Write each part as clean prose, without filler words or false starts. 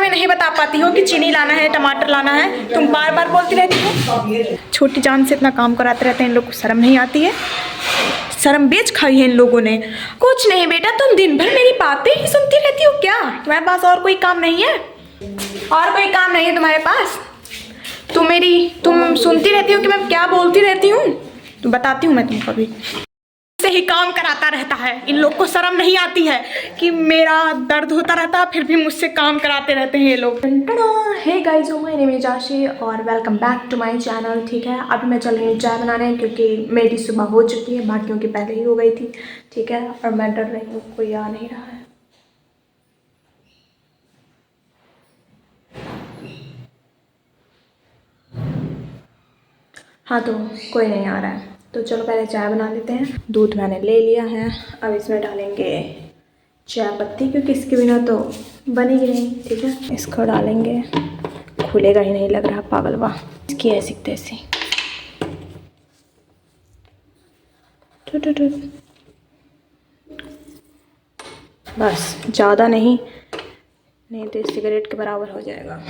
में नहीं बता पाती हो कि चीनी लाना है, टमाटर लाना है? तुम बार बार बोलती रहती हो। छोटी जान से इतना काम कराते रहते हैं इन लोग को, शर्म नहीं आती है? शर्म बेच खाई है इन लोगों ने। कुछ नहीं बेटा, तुम दिन भर मेरी बातें ही सुनती रहती हो क्या? तुम्हारे पास और कोई काम नहीं है? और कोई काम नहीं है तुम्हारे पास? तुम सुनती रहती हो कि मैं क्या बोलती रहती हूँ? तो बताती हूँ मैं तुमको भी। से ही काम कराता रहता है। इन लोग को शर्म नहीं आती है कि मेरा दर्द होता रहता है, फिर भी मुझसे काम कराते रहते हैं ये लोग। Hey guys, my name is Ashi और welcome back to my channel. ठीक है, अभी मैं चल रही हूँ चाय बनाने क्योंकि मेरी सुबह हो चुकी है, बाकियों की पहले ही हो गई थी। ठीक है, और मैं डर रही हूँ कोई आ नहीं रहा है। हाँ, तो कोई नहीं आ रहा है, तो चलो पहले चाय बना लेते हैं। दूध मैंने ले लिया है, अब इसमें डालेंगे चाय पत्ती, क्योंकि इसके बिना तो बनेगी नहीं। ठीक है, इसको डालेंगे। खुलेगा ही नहीं लग रहा, पागल वाह। इसकी ऐसी तैसी बस, ज़्यादा नहीं तो सिगरेट के बराबर हो जाएगा।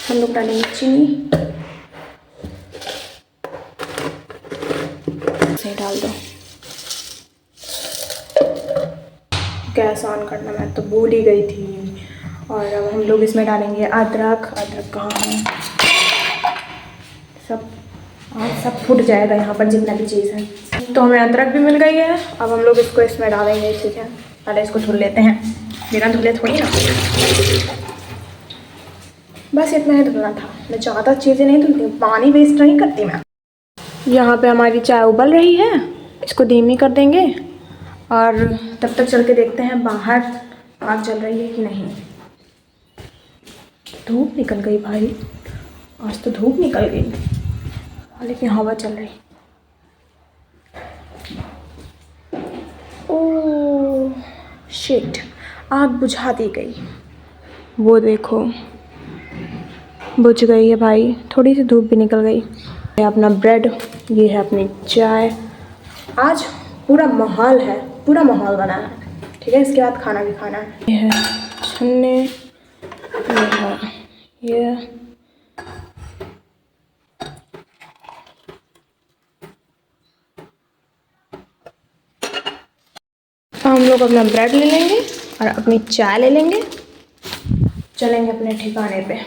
हम लोग डालेंगे चीनी, से डाल दो। गैस ऑन करना मैं तो भूल ही गई थी। और अब हम लोग इसमें डालेंगे अदरक। अदरक कहाँ है? सब फूट जाएगा यहाँ पर जितना भी चीज़ है। तो हमें अदरक भी मिल गई है। अब हम लोग इसको इसमें डालेंगे। ठीक है, पहले इसको धुल लेते हैं, बिना धुले थोड़ी ना। बस इतना ही धुलना था, मैं ज़्यादा चीज़ें नहीं धुलती हूँ, पानी वेस्ट नहीं करती मैं। यहाँ पे हमारी चाय उबल रही है, इसको धीमी कर देंगे और तब तक चल के देखते हैं बाहर आग जल रही है कि नहीं। धूप निकल गई भाई, आज तो धूप निकल गई, लेकिन हवा चल रही। ओह शिट, आग बुझा दी गई। वो देखो, बुझ गई है भाई, थोड़ी सी धूप भी निकल गई। ये है अपना ब्रेड, ये है अपनी चाय। आज पूरा माहौल है, पूरा माहौल बना है। ठीक है, इसके बाद खाना भी खाना है। ये है छन्ने, ये है ये। तो हम लोग अपना ब्रेड ले लेंगे और अपनी चाय ले लेंगे, चलेंगे अपने ठिकाने पे।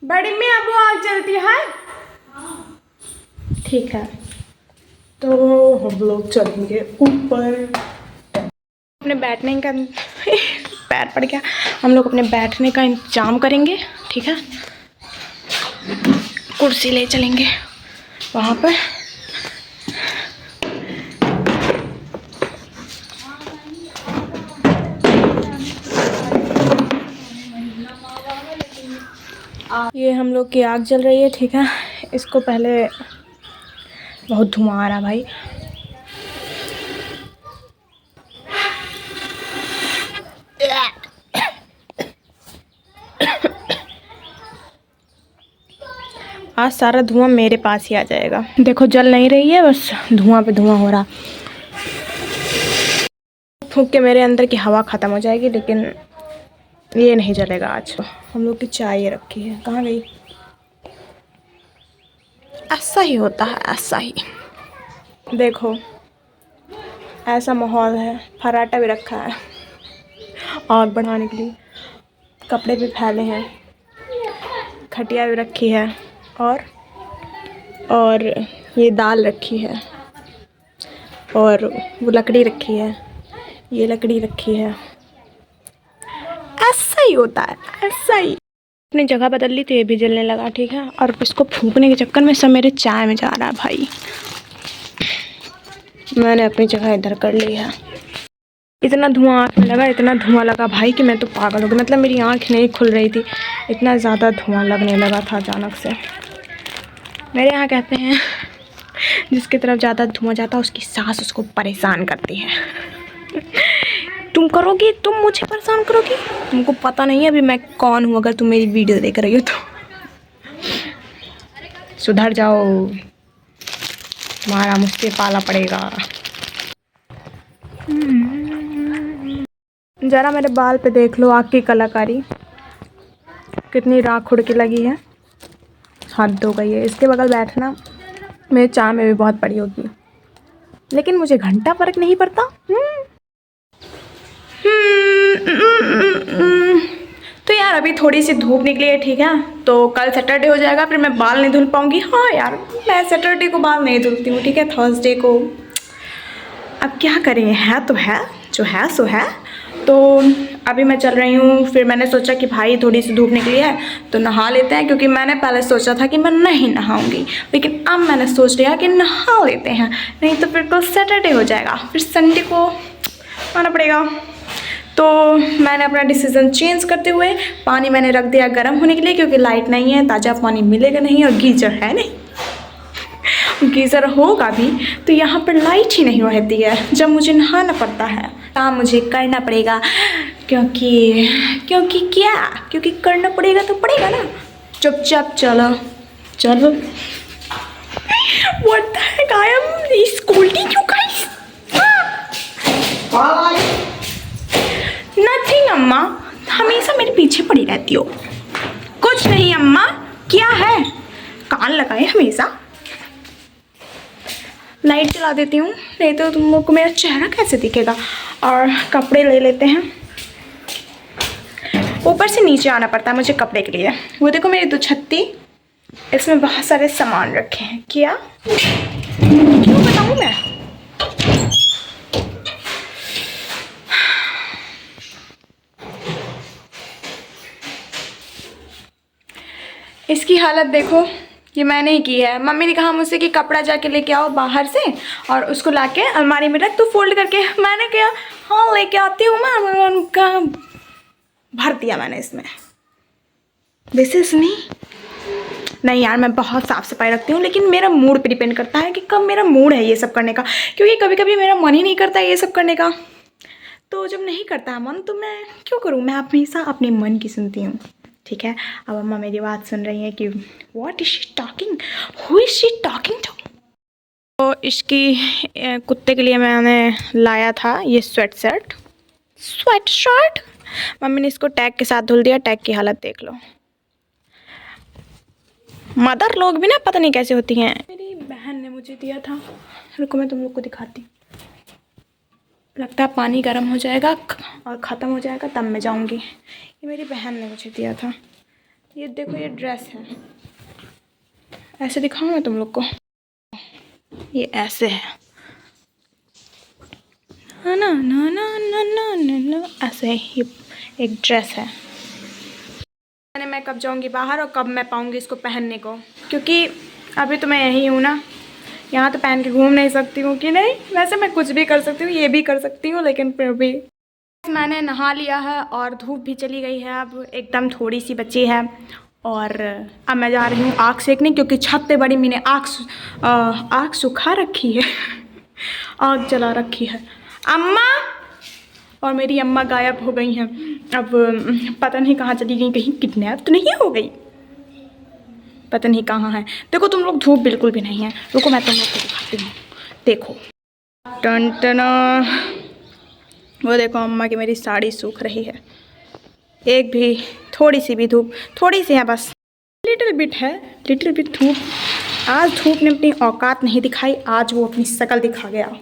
बड़ी में अब वो आग जलती है। ठीक है, तो हम लोग चलेंगे ऊपर। अपने बैठने का पैर पड़ गया। हम लोग अपने बैठने का इंतजाम करेंगे। ठीक है, कुर्सी ले चलेंगे वहाँ पर। ये हम लोग की आग जल रही है। ठीक है, इसको पहले, बहुत धुआं आ रहा भाई। आज सारा धुआं मेरे पास ही आ जाएगा। देखो जल नहीं रही है, बस धुआं पे धुआं हो रहा। फूंक के मेरे अंदर की हवा ख़त्म हो जाएगी, लेकिन ये नहीं जलेगा आज। हम लोग की चाय रखी है, कहाँ गई? ऐसा ही होता है, ऐसा ही। देखो ऐसा माहौल है। फराटा भी रखा है आग बढ़ाने के लिए, कपड़े भी फैले हैं, खटिया भी रखी है, और ये दाल रखी है, और वो लकड़ी रखी है, ये लकड़ी रखी है। ऐसा ही होता है, ऐसा ही। अपनी जगह बदल ली तो ये भी जलने लगा। ठीक है, और इसको फूंकने के चक्कर में सब मेरे चाय में जा रहा है भाई। मैंने अपनी जगह इधर कर ली है। इतना धुआं आँख में लगा, इतना धुआं लगा भाई कि मैं तो पागल हो गई। मतलब मेरी आँख नहीं खुल रही थी, इतना ज़्यादा धुआं लगने लगा था अचानक से। मेरे यहाँ कहते हैं जिसकी तरफ ज़्यादा धुआं जाता है उसकी सास उसको परेशान करती है। तुम करोगी, तुम मुझे परेशान करोगी? तुमको पता नहीं है अभी मैं कौन हूँ, अगर तुम मेरी वीडियो देख रही हो तो सुधर जाओ, तुम्हारा मुझसे पाला पड़ेगा। ज़रा मेरे बाल पे देख लो आग की कलाकारी, कितनी राख उड़ के लगी है, हद हो गई है। इसके बगल बैठना मेरे चाय में भी बहुत पड़ी होगी, लेकिन मुझे घंटा फर्क नहीं पड़ता। तो यार अभी थोड़ी सी धूप निकली है, ठीक है, तो कल सैटरडे हो जाएगा, फिर मैं बाल नहीं धुल पाऊँगी। हाँ यार, मैं सैटरडे को बाल नहीं धुलती हूँ, ठीक है, थर्सडे को। अब क्या करें, है तो है, जो है सो है। तो अभी मैं चल रही हूँ, फिर मैंने सोचा कि भाई थोड़ी सी धूप निकली है तो नहा लेते हैं, क्योंकि मैंने पहले सोचा था कि मैं नहीं नहाऊंगी, लेकिन अब मैंने सोच लिया कि नहा लेते हैं, नहीं तो फिर कल सैटरडे हो जाएगा, फिर संडे को आना पड़ेगा। तो मैंने अपना डिसीज़न चेंज करते हुए पानी मैंने रख दिया गर्म होने के लिए, क्योंकि लाइट नहीं है, ताज़ा पानी मिलेगा नहीं, और गीज़र है नहीं। गीज़र होगा भी तो यहाँ पर लाइट ही नहीं रहती है जब मुझे नहाना पड़ता है। काम मुझे करना पड़ेगा, क्योंकि करना पड़ेगा तो पड़ेगा ना। चुपचाप चलो चलो। What the heck? I am scolding you guys. Nothing अम्मा, हमेशा मेरे पीछे पड़ी रहती हो। कुछ नहीं अम्मा, क्या है, कान लगाए हमेशा। लाइट जला देती हूँ, नहीं तो तुम लोग को मेरा चेहरा कैसे दिखेगा। और कपड़े ले लेते हैं, ऊपर से नीचे आना पड़ता है मुझे कपड़े के लिए। वो देखो मेरी 2 छत्ती, इसमें बहुत सारे सामान रखे हैं। क्या क्यों बताऊँ मैं। इसकी हालत देखो, ये मैंने ही की है। मम्मी ने कहा मुझसे कि कपड़ा जाके लेके आओ बाहर से और उसको लाके अलमारी में रख, तो फोल्ड करके। मैंने क्या, हाँ लेके आती हूँ मैं, उनका भर दिया मैंने इसमें। This is me. नहीं यार, मैं बहुत साफ़ सफाई रखती हूँ, लेकिन मेरा मूड पे डिपेंड करता है कि कब मेरा मूड है ये सब करने का, क्योंकि कभी कभी मेरा मन ही नहीं करता ये सब करने का। तो जब नहीं करता है मन तो मैं क्यों करूँ, मैं हमेशा अपने मन की सुनती हूँ, ठीक है। अब अम्मा मेरी बात सुन रही है कि what is she talking, who is she talking to. तो इसकी कुत्ते के लिए मैंने लाया था ये स्वेट शर्ट। मम्मी ने इसको टैग के साथ धुल दिया। टैग की हालत देख लो। मदर लोग भी ना पता नहीं कैसे होती हैं। मेरी बहन ने मुझे दिया था, रुको मैं तुम लोग को दिखाती। लगता है पानी गर्म हो जाएगा और ख़त्म हो जाएगा तब मैं जाऊंगी। ये मेरी बहन ने मुझे दिया था। ये देखो, ये ड्रेस है, ऐसे दिखाऊं मैं तुम लोग को, ये ऐसे है ना ना ना ना ना ना ना, ऐसे है। ये एक ड्रेस है। मैं कब जाऊंगी बाहर और कब मैं पाऊंगी इसको पहनने को, क्योंकि अभी तो मैं यही हूँ ना, यहाँ तो पहन के घूम नहीं सकती हूँ कि नहीं। वैसे मैं कुछ भी कर सकती हूँ, ये भी कर सकती हूँ, लेकिन फिर भी। मैंने नहा लिया है और धूप भी चली गई है, अब एकदम थोड़ी सी बची है। और अब मैं जा रही हूँ आग सेकने, क्योंकि छत पे बड़ी मैंने आग सुखा रखी है आग जला रखी है। अम्मा, और मेरी अम्मा गायब हो गई हैं। अब पता नहीं कहाँ चली गई, कहीं किडनैप तो नहीं हो गई, पता नहीं कहाँ है। देखो तुम लोग, धूप बिल्कुल भी नहीं है। रुको मैं तुम लोग को दिखाती हूँ, देखो टन टना। वो देखो अम्मा की मेरी साड़ी सूख रही है, एक भी थोड़ी सी भी धूप, थोड़ी सी है बस, लिटिल बिट धूप। आज धूप ने अपनी औकात नहीं दिखाई, आज वो अपनी शक्ल दिखा गया।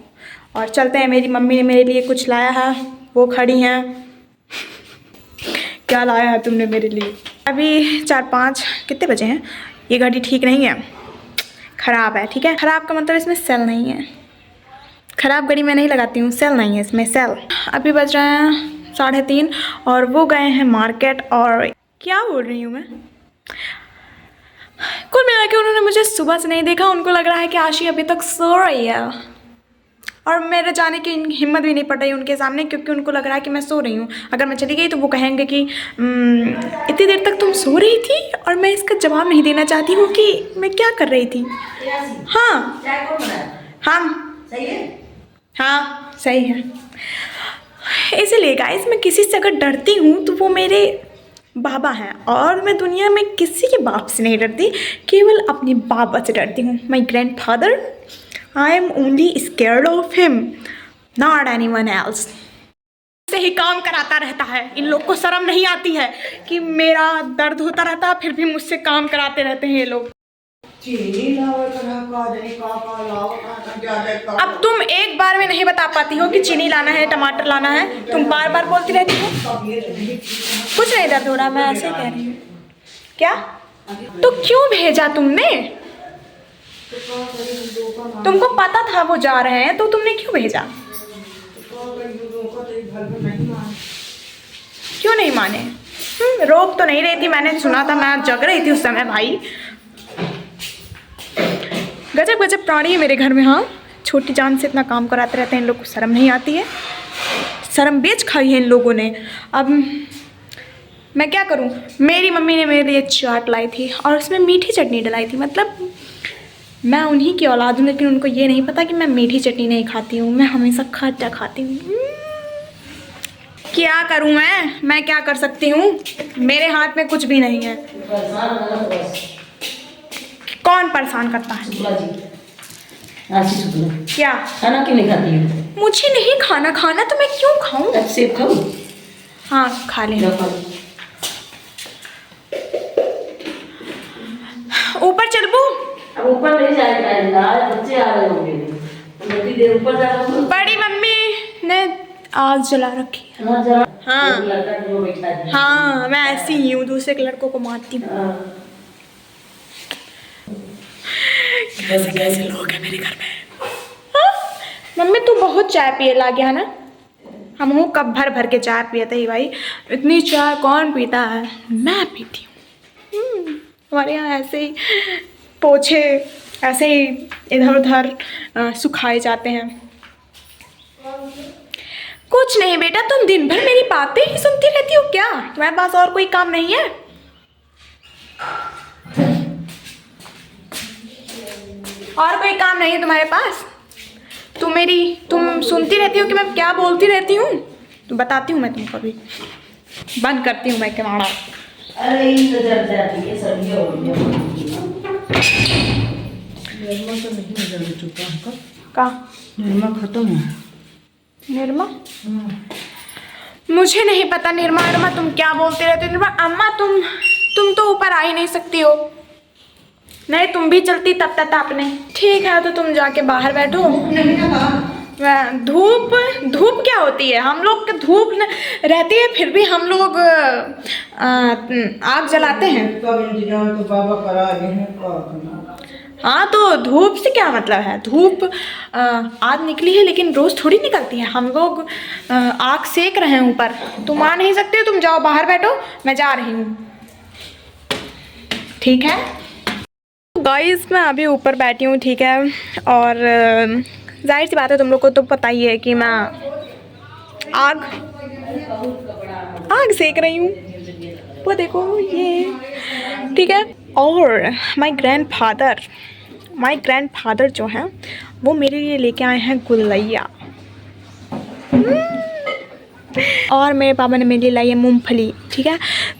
और चलते हैं, मेरी मम्मी ने मेरे लिए कुछ लाया है, वो खड़ी हैं। क्या लाया है तुमने मेरे लिए? अभी 4-5 कितने बजे हैं? ये घड़ी ठीक नहीं है, ख़राब है, ठीक है। ख़राब का मतलब इसमें सेल नहीं है, ख़राब घड़ी मैं नहीं लगाती हूँ, सेल नहीं है इसमें, सेल। अभी बज रहे हैं 3:30 और वो गए हैं मार्केट। और क्या बोल रही हूँ मैं, कुल मिला के उन्होंने मुझे सुबह से नहीं देखा। उनको लग रहा है कि आशी अभी तक सो रही है, और मेरे जाने की हिम्मत भी नहीं पड़ रही उनके सामने, क्योंकि उनको लग रहा है कि मैं सो रही हूँ। अगर मैं चली गई तो वो कहेंगे कि इतनी देर तक तुम सो रही थी, और मैं इसका जवाब नहीं देना चाहती हूँ कि मैं क्या कर रही थी। हाँ हाँ सही है। इसीलिए गाइस, मैं किसी से अगर डरती हूँ तो वो मेरे बाबा हैं, और मैं दुनिया में किसी के बाप से नहीं डरती, केवल अपने बाबा से डरती हूँ। माई grandfather, I am only scared of him, not anyone else. से ही काम कराता रहता है। इन लोग को शर्म नहीं आती है कि मेरा दर्द होता रहता है, फिर भी मुझसे काम कराते रहते हैं ये लोग। अब तुम एक बार में नहीं बता पाती हो कि चीनी लाना है, टमाटर लाना है, तुम बार बार बोलती रहती हो। कुछ नहीं दर्द हो रहा, मैं ऐसे कह रही हूँ। क्या? तो क्यों भेजा तुमने? तुमको पता था वो जा रहे हैं, तो तुमने क्यों भेजा? क्यों नहीं माने? रोक तो नहीं रही थी, मैंने सुना था, मैं जग रही थी उस समय। भाई गजब गजब प्राणी है मेरे घर में। हाँ, छोटी जान से इतना काम कराते रहते हैं इन लोग को, शर्म नहीं आती है। शर्म बेच खाई है इन लोगों ने। अब मैं क्या करूं? मेरी मम्मी ने मेरे लिए चाट लाई थी और उसमें मीठी चटनी डलाई थी। मतलब मैं उन्हीं की औलाद हूँ, लेकिन उनको ये नहीं पता कि मैं मीठी चटनी नहीं खाती हूँ, मैं हमेशा खट्टा खाती हूँ। क्या करूँ मैं क्या कर सकती हूँ? मेरे हाथ में कुछ भी नहीं है। कौन परेशान करता है? क्या? खाना क्यों नहीं खाती हो? मुझे नहीं खाना, खाना तो मैं क्यों खाऊं? सेब खाऊं? हाँ खा ले। ऊपर चलबू? अब ऊपर नहीं जाएगा, बच्चे आ रहे होंगे, थोड़ी देर ऊपर जाओ। बड़ी मम्मी ने आग जला रखी है। हाँ हाँ, मैं ऐसी ही हूँ, दूसरे के लड़कों को मारती हूँ। कैसे कैसे लोग हैं मेरे घर में। हाँ? मम्मी तू बहुत चाय पिए ला गया ना? हम हूँ कब भर भर के चाय पिए ही भाई, इतनी चाय कौन पीता है? मैं पीती हूँ। हमारे यहाँ ऐसे ही पोछे ऐसे ही इधर उधर सुखाए जाते हैं। कुछ नहीं बेटा, तुम दिन भर मेरी बातें ही सुनती रहती हो क्या? तुम्हारे पास और कोई काम नहीं है? और कोई काम नहीं है तुम्हारे पास? तुम सुनती रहती हो कि मैं क्या बोलती रहती हूँ? तो बताती हूँ मैं तुमको अभी। बंद करती हूँ मैं किवाड़ा। अरे ये तो डर जाती है, सर्दी हो रही है। निर्मा तो नहीं जल्दी चुका है का? निर्मा खत्म है। निर्मा? मुझे नहीं पता निर्मा तुम क्या बोलते रहते हो। निर्मा अम्मा तुम तो ऊपर आ ही नहीं सकती हो। नहीं तुम भी चलती तब तक आपने। ठीक है तो तुम जाके बाहर बैठो। धूप क्या होती है? हम लोग के धूप रहती है, फिर भी हम लोग आग जलाते हैं। तो बाबा करा रहे हैं। हाँ तो धूप से क्या मतलब है? धूप आज निकली है, लेकिन रोज थोड़ी निकलती है। हम लोग आग सेक रहे हैं ऊपर। तुम आ नहीं सकते, तुम जाओ बाहर बैठो, मैं जा रही हूँ। ठीक है गाइस, मैं अभी ऊपर बैठी हूँ, ठीक है। और जाहिर सी बात है, तुम लोग को तो पता ही है कि मैं आग सेक रही हूँ। वो देखो ये, ठीक है। और माय ग्रैंडफादर जो हैं वो मेरे लिए लेके आए हैं गुलैया। और मेरे पापा ने मेरे लिए लाई है मूंगफली, ठीक है।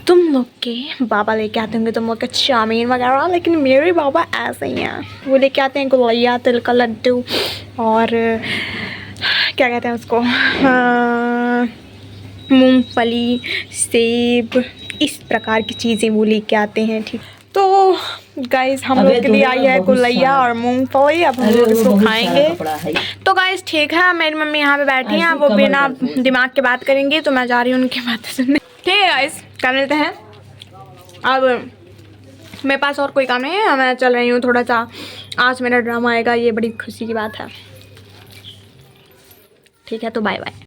तुम लोग के बाबा लेके आते होंगे तुम लोग के चाउमीन वगैरह, लेकिन मेरे बाबा ऐसे ही हैं। वो लेके आते हैं गुलैया, तिल का लड्डू और क्या कहते हैं उसको, मूंगफली, सेब, इस प्रकार की चीज़ें वो लेके आते हैं, ठीक। तो गाइस हम लोग के लिए आई है गुलैया और मूंगफली। अब हम लोग इसको खाएंगे। तो गाइस ठीक है, मेरी मम्मी यहाँ पे बैठी हैं, वो बिना दिमाग के बात करेंगी, तो मैं जा रही हूँ उनकी बातें सुनने। ठीक है गाइस, कर लेते हैं। अब मेरे पास और कोई काम नहीं है, मैं चल रही हूँ। थोड़ा सा आज मेरा ड्रामा आएगा, ये बड़ी खुशी की बात है। ठीक है तो बाय बाय।